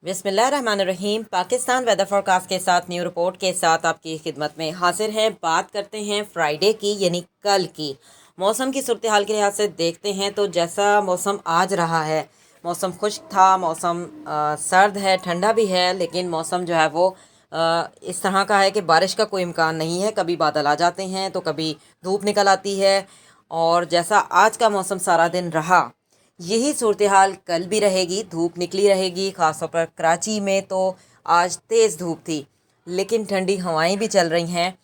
बिस्मिल्लाहिर्रहमानिर्रहीम। Pakistan weather forecast के साथ न्यू रिपोर्ट के साथ आपकी खिदमत में हाजिर हैं। बात करते हैं फ्राइडे की यानी कल की। मौसम की सूरत हाल के लिहाज से देखते हैं तो जैसा मौसम आज रहा है, मौसम खुश्क था, मौसम सर्द है, ठंडा भी है, लेकिन मौसम जो है वो इस तरह का है कि बारिश का कोई इम्कान नहीं है। कभी बादल आ जाते हैं तो कभी धूप निकल आती है, और जैसा आज का मौसम सारा दिन रहा, यही सूरत हाल कल भी रहेगी। धूप निकली रहेगी, ख़ासतौर पर कराची में तो आज तेज़ धूप थी, लेकिन ठंडी हवाएं भी चल रही हैं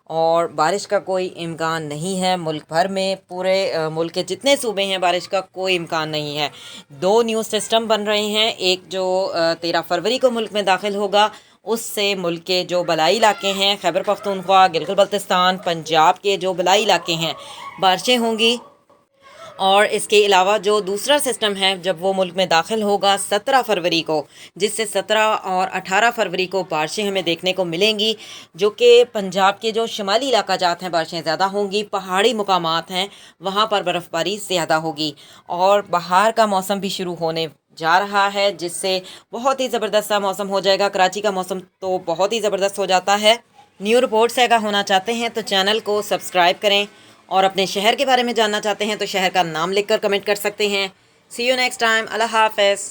और बारिश का कोई इम्कान नहीं है मुल्क भर में। पूरे मुल्क के जितने सूबे हैं, बारिश का कोई इम्कान नहीं है। दो न्यूज़ सिस्टम बन रहे हैं, एक जो 13 फरवरी को मुल्क में दाखिल होगा, उससे मुल्क के जो बलाई इलाके हैं, खैबर पख्तूनख्वा, गिलगित बल्तिस्तान, पंजाब के जो बलाई इलाके हैं, बारिशें होंगी। और इसके अलावा जो दूसरा सिस्टम है, जब वो मुल्क में दाखिल होगा 17 फरवरी को, जिससे 17 और 18 फरवरी को बारिशें हमें देखने को मिलेंगी, जो कि पंजाब के जो शुमाली इलाका जात हैं बारिशें ज़्यादा होंगी, पहाड़ी मुकामात हैं वहाँ पर बर्फ़बारी ज़्यादा होगी। और बाहर का मौसम भी शुरू होने जा रहा है, जिससे बहुत ही ज़बरदस्त सा मौसम हो जाएगा। कराची का मौसम तो बहुत ही ज़बरदस्त हो जाता है। न्यू रिपोर्ट से आगाह होना चाहते हैं तो चैनल को सब्सक्राइब करें, और अपने शहर के बारे में जानना चाहते हैं तो शहर का नाम लिखकर कमेंट कर सकते हैं। सी यू नेक्स्ट टाइम। अल्लाह हाफ़िज़।